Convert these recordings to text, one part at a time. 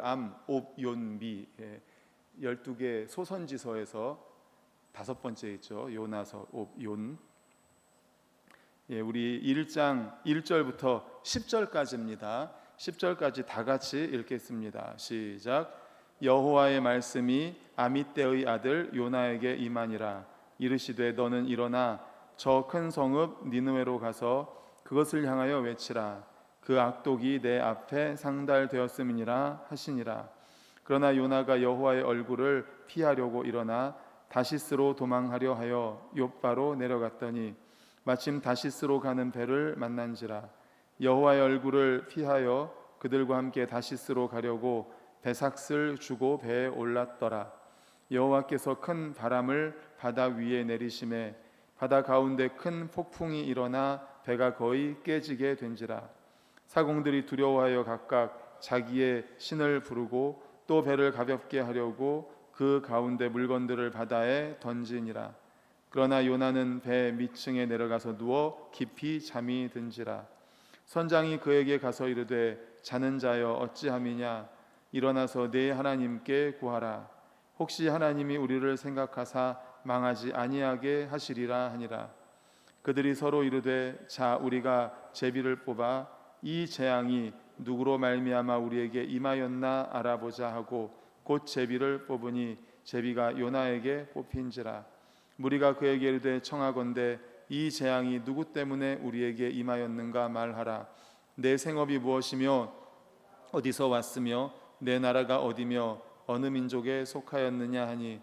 열암 옵욘미 12개 소선지서에서 5번째 있죠. 요나서 옵욘. 우리 1장 1절부터 10절까지입니다. 10절까지 다 같이 읽겠습니다. 시작. 여호와의 말씀이 아미떼의 아들 요나에게 임하니라. 이르시되 너는 일어나 저 큰 성읍 니느웨로 가서 그것을 향하여 외치라. 그 악독이 내 앞에 상달되었음이니라 하시니라. 그러나 요나가 여호와의 얼굴을 피하려고 일어나 다시스로 도망하려 하여 욥바로 내려갔더니 마침 다시스로 가는 배를 만난지라. 여호와의 얼굴을 피하여 그들과 함께 다시스로 가려고 배삭을 주고 배에 올랐더라. 여호와께서 큰 바람을 바다 위에 내리심에 바다 가운데 큰 폭풍이 일어나 배가 거의 깨지게 된지라. 사공들이 두려워하여 각각 자기의 신을 부르고 또 배를 가볍게 하려고 그 가운데 물건들을 바다에 던지니라. 그러나 요나는 배 밑층에 내려가서 누워 깊이 잠이 든지라. 선장이 그에게 가서 이르되 자는 자여 어찌함이냐. 일어나서 네 하나님께 구하라. 혹시 하나님이 우리를 생각하사 망하지 아니하게 하시리라 하니라. 그들이 서로 이르되 자 우리가 제비를 뽑아 이 재앙이 누구로 말미암아 우리에게 임하였나 알아보자 하고 곧 제비를 뽑으니 제비가 요나에게 뽑힌지라. 무리가 그에게 이르되 청하건대 이 재앙이 누구 때문에 우리에게 임하였는가 말하라. 내 생업이 무엇이며 어디서 왔으며 내 나라가 어디며 어느 민족에 속하였느냐 하니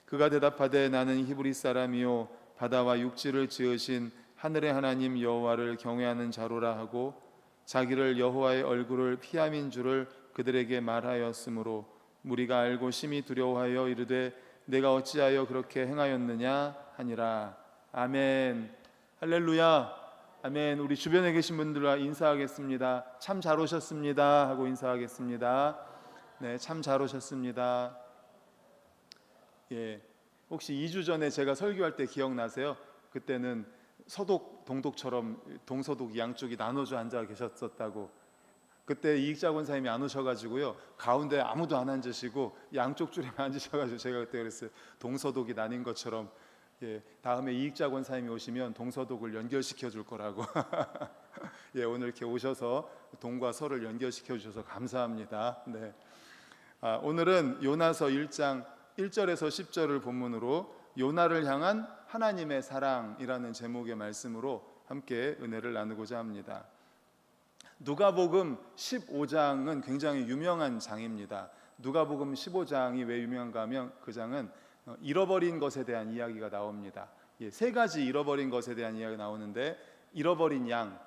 그가 대답하되 나는 히브리 사람이요 바다와 육지를 지으신 하늘의 하나님 여호와를 경외하는 자로라 하고 자기를 여호와의 얼굴을 피함인 줄을 그들에게 말하였으므로 무리가 알고 심히 두려워하여 이르되 내가 어찌하여 그렇게 행하였느냐 하니라. 아멘. 할렐루야. 아멘. 우리 주변에 계신 분들과 인사하겠습니다. 참 잘 오셨습니다 하고 인사하겠습니다. 네, 참 잘 오셨습니다. 혹시 2주 전에 제가 설교할 때 기억나세요? 그때는 서독, 동독처럼 동서독 양쪽이 나눠져 앉아 계셨었다고. 그때 이익자 권사님이 안 오셔가지고요 가운데 아무도 안 앉으시고 양쪽 줄에만 앉으셔가지고 제가 그때 그랬어요. 동서독이 나뉜 것처럼 다음에 이익자 권사님이 오시면 동서독을 연결시켜 줄 거라고. 오늘 이렇게 오셔서 동과 서를 연결시켜 주셔서 감사합니다. 네. 오늘은 요나서 1장 1절에서 10절을 본문으로 요나를 향한 하나님의 사랑이라는 제목의 말씀으로 함께 은혜를 나누고자 합니다. 누가복음 15장은 굉장히 유명한 장입니다. 누가복음 15장이 왜 유명한가 하면 그 장은 잃어버린 것에 대한 이야기가 나옵니다. 3가지 잃어버린 것에 대한 이야기가 나오는데 잃어버린 양,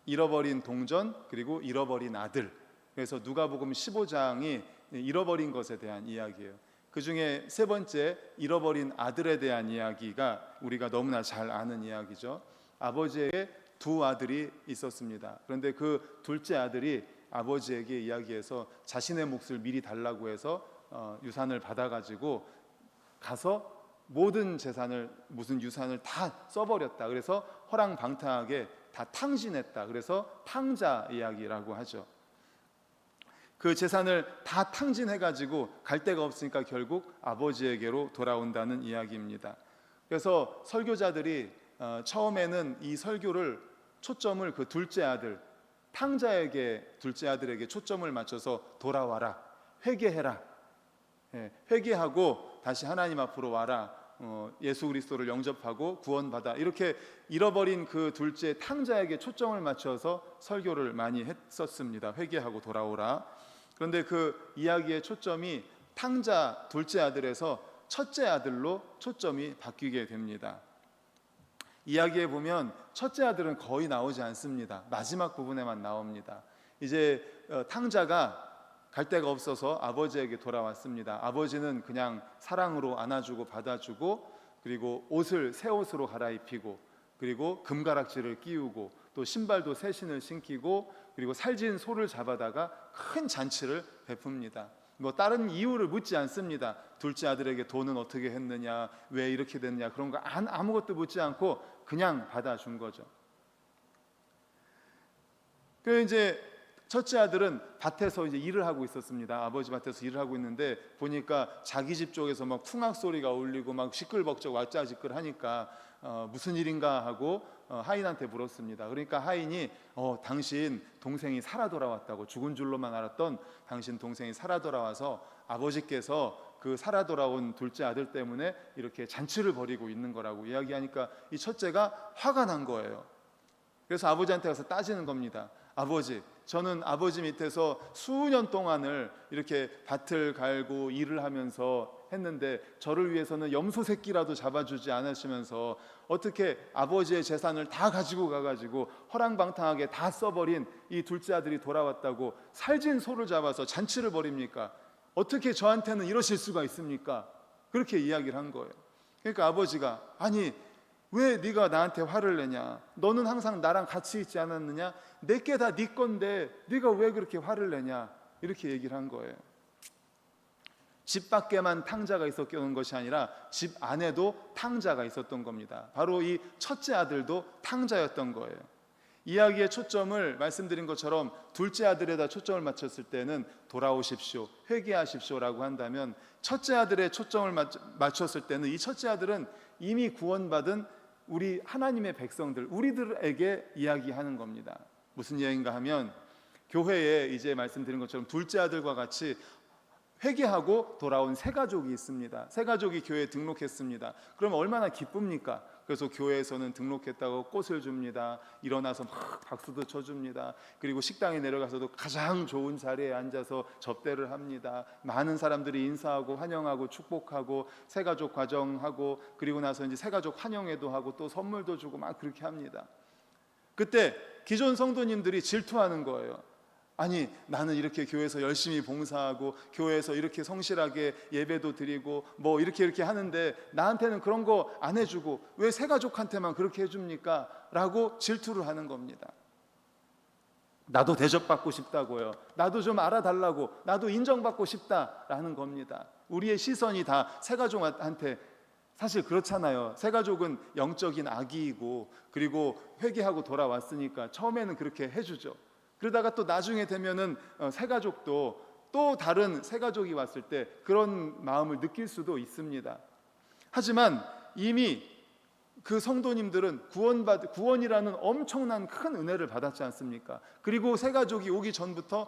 잃어버린 동전, 그리고 잃어버린 아들. 그래서 누가복음 15장이 잃어버린 것에 대한 이야기예요. 그 중에 3번째 잃어버린 아들에 대한 이야기가 우리가 너무나 잘 아는 이야기죠. 아버지에게 2 아들이 있었습니다. 그런데 그 둘째 아들이 아버지에게 이야기해서 자신의 몫을 미리 달라고 해서 유산을 받아가지고 가서 모든 재산을 무슨 유산을 다 써버렸다. 그래서 허랑방탕하게 다 탕진했다. 그래서 탕자 이야기라고 하죠. 그 재산을 다 탕진해가지고 갈 데가 없으니까 결국 아버지에게로 돌아온다는 이야기입니다. 그래서 설교자들이 처음에는 이 설교를 초점을 그 둘째 아들 탕자에게 둘째 아들에게 초점을 맞춰서 돌아와라, 회개해라, 회개하고 다시 하나님 앞으로 와라, 예수 그리스도를 영접하고 구원받아, 이렇게 잃어버린 그 둘째 탕자에게 초점을 맞춰서 설교를 많이 했었습니다. 회개하고 돌아오라. 그런데 그 이야기의 초점이 탕자 둘째 아들에서 첫째 아들로 초점이 바뀌게 됩니다. 이야기에 보면 첫째 아들은 거의 나오지 않습니다. 마지막 부분에만 나옵니다. 이제 탕자가 갈 데가 없어서 아버지에게 돌아왔습니다. 아버지는 그냥 사랑으로 안아주고 받아주고, 그리고 옷을 새 옷으로 갈아입히고, 그리고 금가락지를 끼우고, 또 신발도 새 신을 신기고, 그리고 살진 소를 잡아다가 큰 잔치를 베풉니다. 뭐 다른 이유를 묻지 않습니다. 둘째 아들에게 돈은 어떻게 했느냐, 왜 이렇게 됐냐, 그런 거 아무것도 묻지 않고 그냥 받아준 거죠. 그 이제 첫째 아들은 밭에서 이제 일을 하고 있었습니다. 아버지 밭에서 일을 하고 있는데 보니까 자기 집 쪽에서 막 풍악 소리가 울리고 막 시끌벅적 왈짜지끌 하니까 무슨 일인가 하고 하인한테 물었습니다. 그러니까 하인이 당신 동생이 살아 돌아왔다고, 죽은 줄로만 알았던 당신 동생이 살아 돌아와서 아버지께서 그 살아 돌아온 둘째 아들 때문에 이렇게 잔치를 벌이고 있는 거라고 이야기하니까 이 첫째가 화가 난 거예요. 그래서 아버지한테 가서 따지는 겁니다. 아버지, 저는 아버지 밑에서 수년 동안을 이렇게 밭을 갈고 일을 하면서 했는데 저를 위해서는 염소 새끼라도 잡아주지 않으시면서 어떻게 아버지의 재산을 다 가지고 가가지고 허랑방탕하게 다 써버린 이 둘째 아들이 돌아왔다고 살진 소를 잡아서 잔치를 벌입니까? 어떻게 저한테는 이러실 수가 있습니까? 그렇게 이야기를 한 거예요. 그러니까 아버지가, 아니 왜 네가 나한테 화를 내냐? 너는 항상 나랑 같이 있지 않았느냐? 내게 다 네 건데 네가 왜 그렇게 화를 내냐? 이렇게 얘기를 한 거예요. 집 밖에만 탕자가 있었던 것이 아니라 집 안에도 탕자가 있었던 겁니다. 바로 이 첫째 아들도 탕자였던 거예요. 이야기의 초점을 말씀드린 것처럼 둘째 아들에다 초점을 맞췄을 때는 돌아오십시오, 회개하십시오라고 한다면, 첫째 아들의 초점을 맞췄을 때는 이 첫째 아들은 이미 구원받은 우리 하나님의 백성들, 우리들에게 이야기하는 겁니다. 무슨 이야기인가 하면, 교회에 이제 말씀드린 것처럼 둘째 아들과 같이 회개하고 돌아온 새 가족이 있습니다. 새 가족이 교회에 등록했습니다. 그럼 얼마나 기쁩니까? 그래서 교회에서는 등록했다고 꽃을 줍니다. 일어나서 막 박수도 쳐줍니다. 그리고 식당에 내려가서도 가장 좋은 자리에 앉아서 접대를 합니다. 많은 사람들이 인사하고 환영하고 축복하고 새 가족 과정하고, 그리고 나서 이제 새 가족 환영회도 하고 또 선물도 주고 막 그렇게 합니다. 그때 기존 성도님들이 질투하는 거예요. 아니, 나는 이렇게 교회에서 열심히 봉사하고 교회에서 이렇게 성실하게 예배도 드리고 뭐 이렇게 하는데 나한테는 그런 거 안 해주고 왜 새 가족한테만 그렇게 해줍니까? 라고 질투를 하는 겁니다. 나도 대접받고 싶다고요. 나도 좀 알아달라고, 나도 인정받고 싶다라는 겁니다. 우리의 시선이 다 새 가족한테, 사실 그렇잖아요. 새 가족은 영적인 아기이고, 그리고 회개하고 돌아왔으니까 처음에는 그렇게 해주죠. 그러다가 또 나중에 되면은 새 가족도 또 다른 새 가족이 왔을 때 그런 마음을 느낄 수도 있습니다. 하지만 이미 그 성도님들은 구원이라는 엄청난 큰 은혜를 받았지 않습니까? 그리고 새 가족이 오기 전부터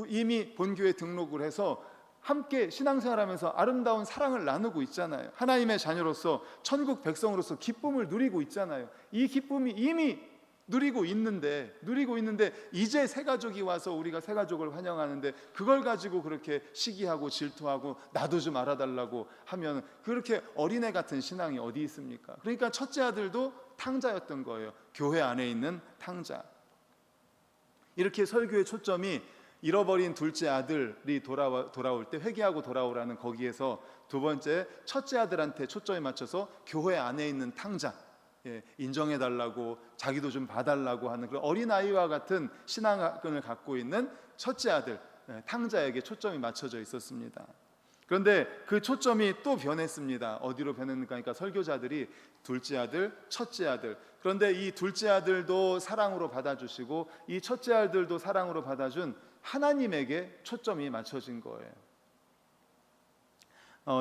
이미 본교에 등록을 해서 함께 신앙생활하면서 아름다운 사랑을 나누고 있잖아요. 하나님의 자녀로서, 천국 백성으로서 기쁨을 누리고 있잖아요. 이 기쁨이 이미 누리고 있는데 이제 새 가족이 와서 우리가 새 가족을 환영하는데 그걸 가지고 그렇게 시기하고 질투하고 나도 좀 알아달라고 하면, 그렇게 어린애 같은 신앙이 어디 있습니까? 그러니까 첫째 아들도 탕자였던 거예요. 교회 안에 있는 탕자. 이렇게 설교의 초점이 잃어버린 둘째 아들이 돌아올 때 회개하고 돌아오라는 거기에서 두 번째, 첫째 아들한테 초점이 맞춰서 교회 안에 있는 탕자, 인정해달라고, 자기도 좀 봐달라고 하는 그런 어린아이와 같은 신앙을 갖고 있는 첫째 아들, 탕자에게 초점이 맞춰져 있었습니다. 그런데 그 초점이 또 변했습니다. 어디로 변했는가 하니까 설교자들이 둘째 아들, 첫째 아들, 그런데 이 둘째 아들도 사랑으로 받아주시고 이 첫째 아들도 사랑으로 받아준 하나님에게 초점이 맞춰진 거예요.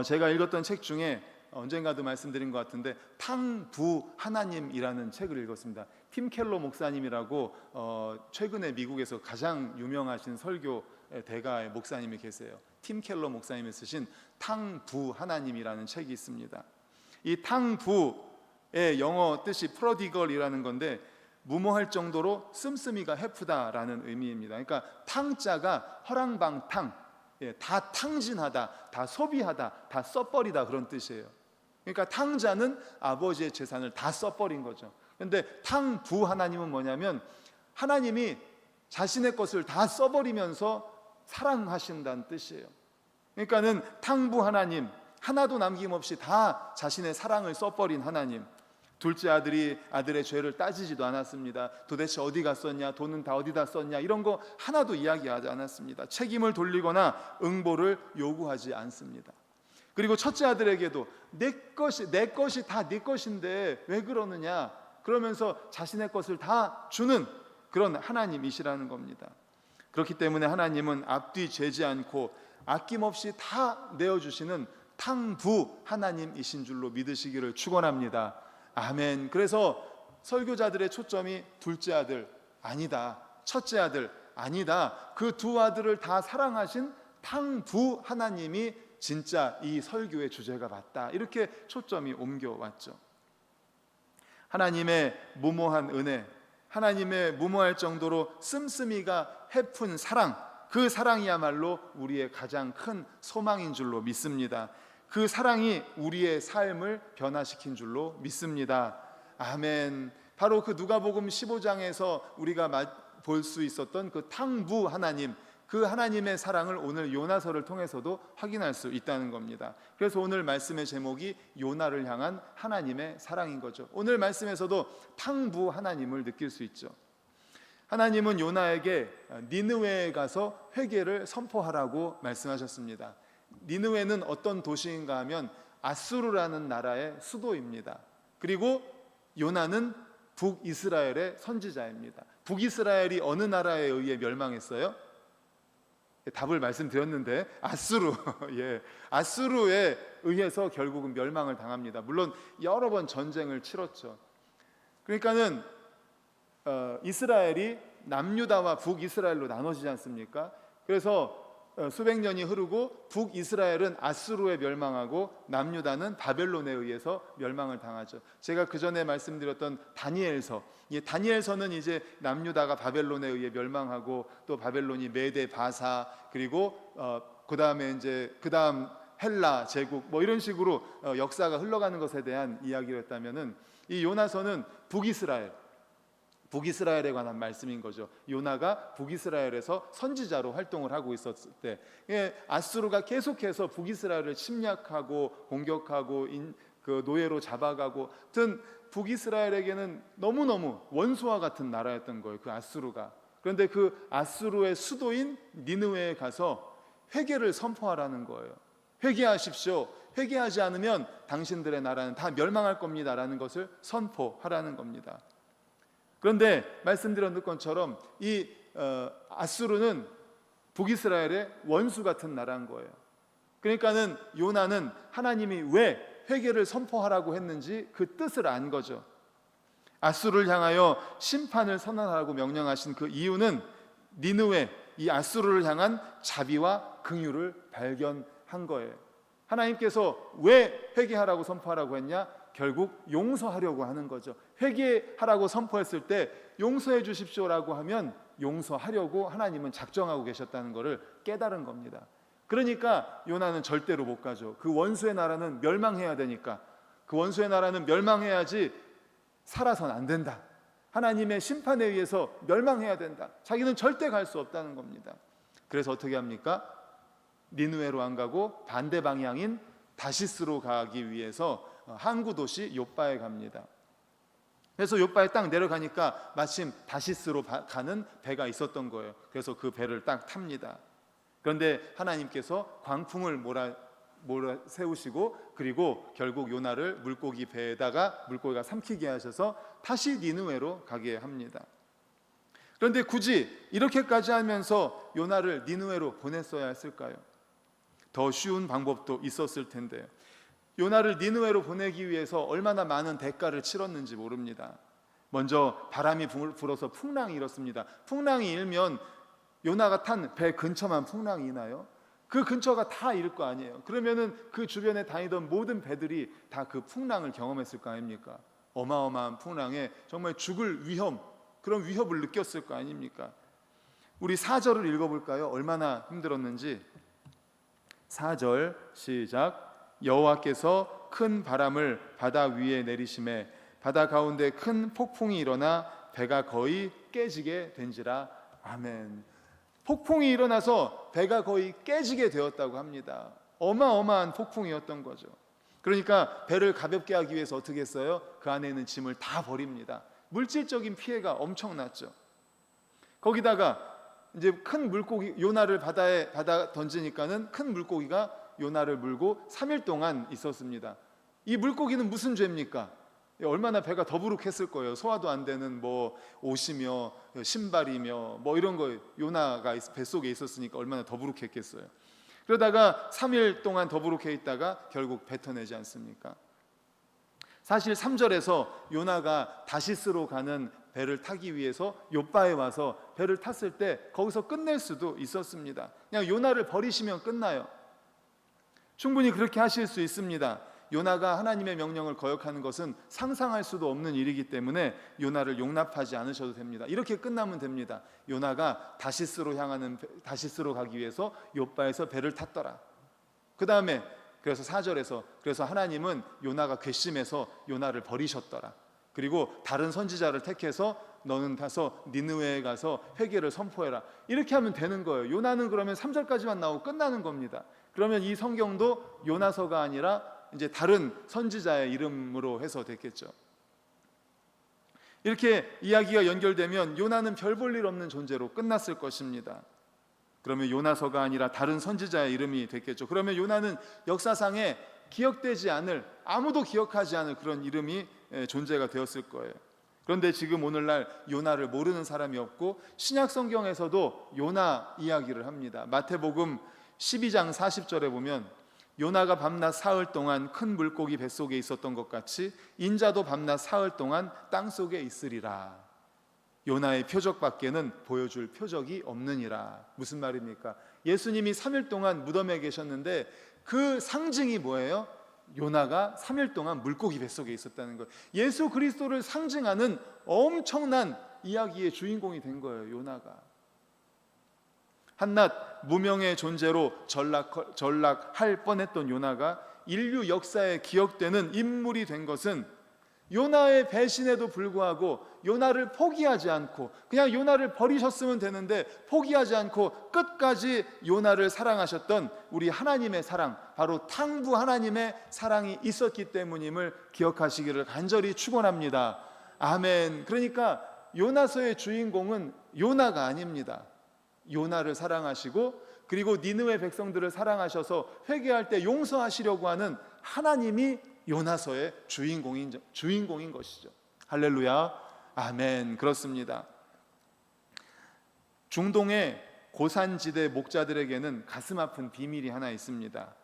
제가 읽었던 책 중에 언젠가도 말씀드린 것 같은데 탕부 하나님이라는 책을 읽었습니다. 팀 켈러 목사님이라고 최근에 미국에서 가장 유명하신 설교 대가의 목사님이 계세요. 팀 켈러 목사님이 쓰신 탕부 하나님이라는 책이 있습니다. 이 탕부의 영어 뜻이 프로디걸이라는 건데 무모할 정도로 씀씀이가 해프다라는 의미입니다. 그러니까 탕자가 허랑방탕, 다 탕진하다, 다 소비하다, 다 써버리다, 그런 뜻이에요. 그러니까 탕자는 아버지의 재산을 다 써버린 거죠. 그런데 탕부 하나님은 뭐냐면 하나님이 자신의 것을 다 써버리면서 사랑하신다는 뜻이에요. 그러니까는 탕부 하나님, 하나도 남김없이 다 자신의 사랑을 써버린 하나님. 둘째 아들이 아들의 죄를 따지지도 않았습니다. 도대체 어디 갔었냐, 돈은 다 어디다 썼냐, 이런 거 하나도 이야기하지 않았습니다. 책임을 돌리거나 응보를 요구하지 않습니다. 그리고 첫째 아들에게도 내 것이 다 네 것인데 왜 그러느냐, 그러면서 자신의 것을 다 주는 그런 하나님이시라는 겁니다. 그렇기 때문에 하나님은 앞뒤 재지 않고 아낌없이 다 내어주시는 탕부 하나님이신 줄로 믿으시기를 축원합니다. 아멘. 그래서 설교자들의 초점이 둘째 아들 아니다, 첫째 아들 아니다, 그 두 아들을 다 사랑하신 탕부 하나님이 진짜 이 설교의 주제가 맞다, 이렇게 초점이 옮겨왔죠. 하나님의 무모한 은혜, 하나님의 무모할 정도로 씀씀이가 헤픈 사랑, 그 사랑이야말로 우리의 가장 큰 소망인 줄로 믿습니다. 그 사랑이 우리의 삶을 변화시킨 줄로 믿습니다. 아멘. 바로 그 누가복음 15장에서 우리가 볼 수 있었던 그 탕부 하나님, 그 하나님의 사랑을 오늘 요나서를 통해서도 확인할 수 있다는 겁니다. 그래서 오늘 말씀의 제목이 요나를 향한 하나님의 사랑인 거죠. 오늘 말씀에서도 탕부 하나님을 느낄 수 있죠. 하나님은 요나에게 니느웨에 가서 회개를 선포하라고 말씀하셨습니다. 니느웨는 어떤 도시인가 하면 아수르라는 나라의 수도입니다. 그리고 요나는 북이스라엘의 선지자입니다. 북이스라엘이 어느 나라에 의해 멸망했어요? 답을 말씀드렸는데 아수르. 예, 아수르에 의해서 결국은 멸망을 당합니다. 물론 여러 번 전쟁을 치렀죠. 그러니까는 이스라엘이 남유다와 북이스라엘로 나눠지지 않습니까? 그래서 수백 년이 흐르고 북이스라엘은 아수르에 멸망하고 남유다는 바벨론에 의해서 멸망을 당하죠. 제가 그 전에 말씀드렸던 다니엘서, 다니엘서는 이제 남유다가 바벨론에 의해 멸망하고 또 바벨론이 메데 바사, 그리고 그다음 헬라 제국 뭐 이런 식으로 역사가 흘러가는 것에 대한 이야기를 했다면은, 이 요나서는 북이스라엘에 관한 말씀인 거죠. 요나가 북이스라엘에서 선지자로 활동을 하고 있었을 때 아수르가 계속해서 북이스라엘을 침략하고 공격하고 그 노예로 잡아가고, 하여튼 북이스라엘에게는 너무너무 원수와 같은 나라였던 거예요, 그 아수르가. 그런데 그 아수르의 수도인 니느웨에 가서 회개를 선포하라는 거예요. 회개하십시오. 회개하지 않으면 당신들의 나라는 다 멸망할 겁니다라는 것을 선포하라는 겁니다. 그런데 말씀드린 것처럼 이 아수르는 북이스라엘의 원수 같은 나라인 거예요. 그러니까는 요나는 하나님이 왜 회개를 선포하라고 했는지 그 뜻을 안 거죠. 아수르를 향하여 심판을 선언하라고 명령하신 그 이유는 니느웨, 이 아수르를 향한 자비와 긍휼을 발견한 거예요. 하나님께서 왜 회개하라고 선포하라고 했냐? 결국 용서하려고 하는 거죠. 회개하라고 선포했을 때 용서해 주십시오라고 하면 용서하려고 하나님은 작정하고 계셨다는 것을 깨달은 겁니다. 그러니까 요나는 절대로 못 가죠. 그 원수의 나라는 멸망해야 되니까, 그 원수의 나라는 멸망해야지 살아선 안 된다. 하나님의 심판에 의해서 멸망해야 된다. 자기는 절대 갈 수 없다는 겁니다. 그래서 어떻게 합니까? 니느웨로 안 가고 반대 방향인 다시스로 가기 위해서 항구 도시 욥바에 갑니다. 그래서 욥바에 딱 내려가니까 마침 다시스로 가는 배가 있었던 거예요. 그래서 그 배를 딱 탑니다. 그런데 하나님께서 광풍을 몰아 세우시고, 그리고 결국 요나를 물고기 배에다가 물고기가 삼키게 하셔서 다시 니느웨로 가게 합니다. 그런데 굳이 이렇게까지 하면서 요나를 니느웨로 보냈어야 했을까요? 더 쉬운 방법도 있었을 텐데요. 요나를 니느웨로 보내기 위해서 얼마나 많은 대가를 치렀는지 모릅니다. 먼저 바람이 불어서 풍랑이 일었습니다. 풍랑이 일면 요나가 탄 배 근처만 풍랑이 나요? 그 근처가 다 일 거 아니에요. 그러면은 그 주변에 다니던 모든 배들이 다 그 풍랑을 경험했을 거 아닙니까? 어마어마한 풍랑에 정말 죽을 위험, 그런 위협을 느꼈을 거 아닙니까? 우리 4절을 읽어볼까요? 얼마나 힘들었는지. 4절 시작. 여호와께서 큰 바람을 바다 위에 내리심에 바다 가운데 큰 폭풍이 일어나 배가 거의 깨지게 된지라. 아멘. 폭풍이 일어나서 배가 거의 깨지게 되었다고 합니다. 어마어마한 폭풍이었던 거죠. 그러니까 배를 가볍게 하기 위해서 어떻게 했어요? 그 안에 있는 짐을 다 버립니다. 물질적인 피해가 엄청났죠. 거기다가 이제 큰 물고기, 요나를 바다 던지니까는 큰 물고기가 요나를 물고 3일 동안 있었습니다. 이 물고기는 무슨 죄입니까? 얼마나 배가 더부룩했을 거예요. 소화도 안 되는 뭐 옷이며 신발이며 뭐 이런 거 요나가 뱃속에 있었으니까 얼마나 더부룩했겠어요. 그러다가 3일 동안 더부룩해 있다가 결국 뱉어내지 않습니까? 사실 3절에서 요나가 다시스로 가는 배를 타기 위해서 요바에 와서 배를 탔을 때 거기서 끝낼 수도 있었습니다. 그냥 요나를 버리시면 끝나요. 충분히 그렇게 하실 수 있습니다. 요나가 하나님의 명령을 거역하는 것은 상상할 수도 없는 일이기 때문에 요나를 용납하지 않으셔도 됩니다. 이렇게 끝나면 됩니다. 요나가 다시스로 가기 위해서 요바에서 배를 탔더라. 그 다음에 그래서 4절에서 그래서 하나님은 요나가 괘씸해서 요나를 버리셨더라. 그리고 다른 선지자를 택해서 너는 가서 니느웨에 가서 회개를 선포해라. 이렇게 하면 되는 거예요. 요나는 그러면 3절까지만 나오고 끝나는 겁니다. 그러면 이 성경도 요나서가 아니라 이제 다른 선지자의 이름으로 해서 됐겠죠. 이렇게 이야기가 연결되면 요나는 별 볼 일 없는 존재로 끝났을 것입니다. 그러면 요나서가 아니라 다른 선지자의 이름이 됐겠죠. 그러면 요나는 역사상에 기억되지 않을, 아무도 기억하지 않을 그런 이름이 존재가 되었을 거예요. 그런데 지금 오늘날 요나를 모르는 사람이 없고 신약 성경에서도 요나 이야기를 합니다. 마태복음 12장 40절에 보면 요나가 밤낮 사흘 동안 큰 물고기 뱃속에 있었던 것 같이 인자도 밤낮 사흘 동안 땅속에 있으리라. 요나의 표적밖에는 보여줄 표적이 없느니라. 무슨 말입니까? 예수님이 3일 동안 무덤에 계셨는데 그 상징이 뭐예요? 요나가 3일 동안 물고기 뱃속에 있었다는 거예요. 예수 그리스도를 상징하는 엄청난 이야기의 주인공이 된 거예요. 요나가 한낱 무명의 존재로 전락할 뻔했던 요나가 인류 역사에 기억되는 인물이 된 것은 요나의 배신에도 불구하고 요나를 포기하지 않고 그냥 요나를 버리셨으면 되는데 포기하지 않고 끝까지 요나를 사랑하셨던 우리 하나님의 사랑, 바로 탕부 하나님의 사랑이 있었기 때문임을 기억하시기를 간절히 축원합니다. 아멘. 그러니까 요나서의 주인공은 요나가 아닙니다. 요나를 사랑하시고 그리고 니느웨 백성들을 사랑하셔서 회개할 때 용서하시려고 하는 하나님이 요나서의 주인공인 것이죠. 할렐루야. 아멘. 그렇습니다. 중동의 고산지대 목자들에게는 가슴 아픈 비밀이 하나 있습니다.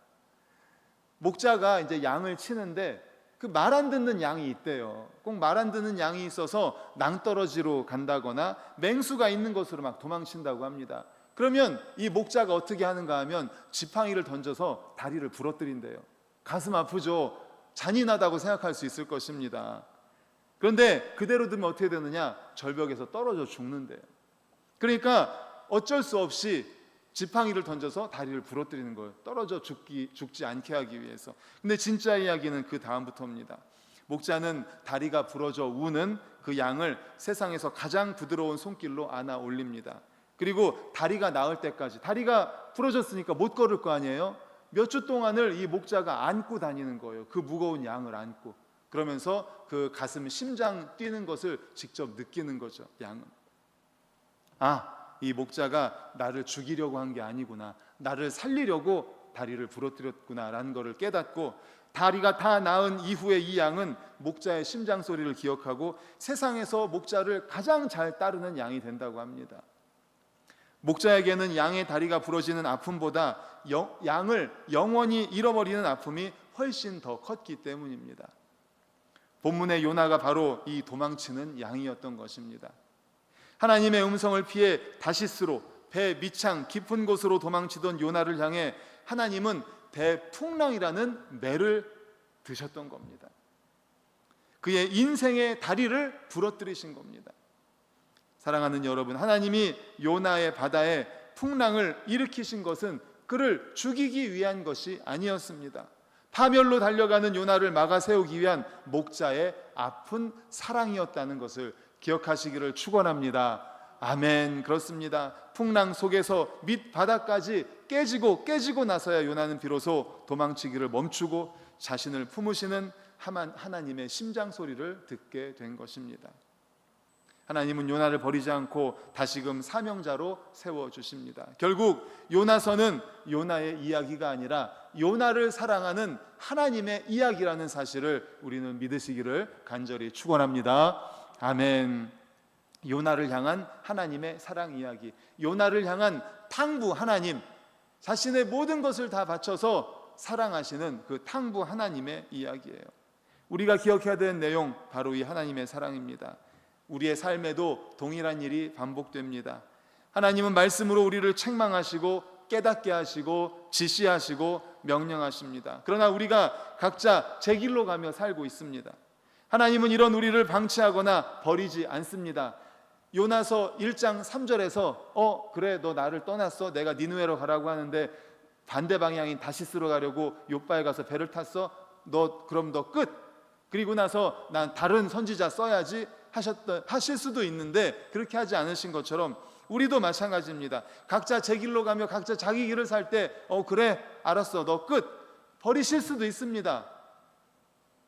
목자가 이제 양을 치는데 그 말 안 듣는 양이 있대요. 꼭 말 안 듣는 양이 있어서 낭떠러지로 간다거나 맹수가 있는 곳으로 막 도망친다고 합니다. 그러면 이 목자가 어떻게 하는가 하면 지팡이를 던져서 다리를 부러뜨린대요. 가슴 아프죠. 잔인하다고 생각할 수 있을 것입니다. 그런데 그대로 두면 어떻게 되느냐? 절벽에서 떨어져 죽는데요. 그러니까 어쩔 수 없이 지팡이를 던져서 다리를 부러뜨리는 거예요. 떨어져 죽지 않게 하기 위해서. 근데 진짜 이야기는 그 다음부터입니다. 목자는 다리가 부러져 우는 그 양을 세상에서 가장 부드러운 손길로 안아 올립니다. 그리고 다리가 나을 때까지, 다리가 부러졌으니까 못 걸을 거 아니에요. 몇 주 동안을 이 목자가 안고 다니는 거예요. 그 무거운 양을 안고. 그러면서 그 가슴, 심장 뛰는 것을 직접 느끼는 거죠. 양은. 이 목자가 나를 죽이려고 한 게 아니구나, 나를 살리려고 다리를 부러뜨렸구나 라는 것을 깨닫고, 다리가 다 나은 이후에 이 양은 목자의 심장 소리를 기억하고 세상에서 목자를 가장 잘 따르는 양이 된다고 합니다. 목자에게는 양의 다리가 부러지는 아픔보다 양을 영원히 잃어버리는 아픔이 훨씬 더 컸기 때문입니다. 본문의 요나가 바로 이 도망치는 양이었던 것입니다. 하나님의 음성을 피해 다시스로, 배 밑창 깊은 곳으로 도망치던 요나를 향해 하나님은 대풍랑이라는 매를 드셨던 겁니다. 그의 인생의 다리를 부러뜨리신 겁니다. 사랑하는 여러분, 하나님이 요나의 바다에 풍랑을 일으키신 것은 그를 죽이기 위한 것이 아니었습니다. 파멸로 달려가는 요나를 막아 세우기 위한 목자의 아픈 사랑이었다는 것을 기억하시기를 축원합니다. 아멘. 그렇습니다. 풍랑 속에서 밑바닥까지 깨지고 나서야 요나는 비로소 도망치기를 멈추고 자신을 품으시는 하나님의 심장 소리를 듣게 된 것입니다. 하나님은 요나를 버리지 않고 다시금 사명자로 세워주십니다. 결국 요나서는 요나의 이야기가 아니라 요나를 사랑하는 하나님의 이야기라는 사실을 우리는 믿으시기를 간절히 축원합니다. 아멘. 요나를 향한 하나님의 사랑 이야기, 요나를 향한 탕부 하나님, 자신의 모든 것을 다 바쳐서 사랑하시는 그 탕부 하나님의 이야기예요. 우리가 기억해야 되는 내용, 바로 이 하나님의 사랑입니다. 우리의 삶에도 동일한 일이 반복됩니다. 하나님은 말씀으로 우리를 책망하시고 깨닫게 하시고 지시하시고 명령하십니다. 그러나 우리가 각자 제 길로 가며 살고 있습니다. 하나님은 이런 우리를 방치하거나 버리지 않습니다. 요나서 1장 3절에서 그래 너 나를 떠났어, 내가 니느웨로 가라고 하는데 반대 방향인 다시스로 가려고 요빠에 가서 배를 탔어, 그럼 너 끝. 그리고 나서 난 다른 선지자 써야지 하실 수도 있는데 그렇게 하지 않으신 것처럼 우리도 마찬가지입니다. 각자 제 길로 가며 각자 자기 길을 살 때 그래 알았어 너 끝, 버리실 수도 있습니다.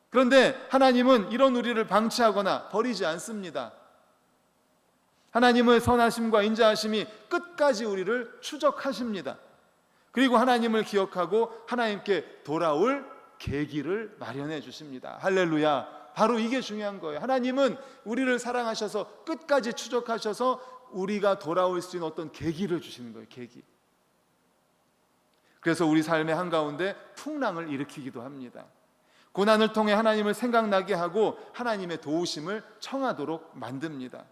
그런데 하나님은 이런 우리를 방치하거나 버리지 않습니다. 하나님의 선하심과 인자하심이 끝까지 우리를 추적하십니다. 그리고 하나님을 기억하고 하나님께 돌아올 계기를 마련해 주십니다. 할렐루야. 바로 이게 중요한 거예요. 하나님은 우리를 사랑하셔서 끝까지 추적하셔서 우리가 돌아올 수 있는 어떤 계기를 주시는 거예요. 계기. 그래서 우리 삶의 한가운데 풍랑을 일으키기도 합니다. 고난을 통해 하나님을 생각나게 하고 하나님의 도우심을 청하도록 만듭니다.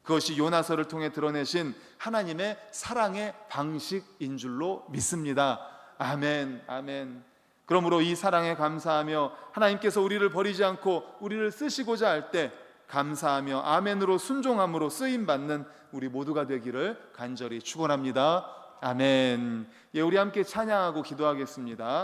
그것이 요나서를 통해 드러내신 하나님의 사랑의 방식인 줄로 믿습니다. 아멘, 아멘. 그러므로 이 사랑에 감사하며 하나님께서 우리를 버리지 않고 우리를 쓰시고자 할 때 감사하며 아멘으로 순종함으로 쓰임받는 우리 모두가 되기를 간절히 축원합니다. 아멘. 우리 함께 찬양하고 기도하겠습니다.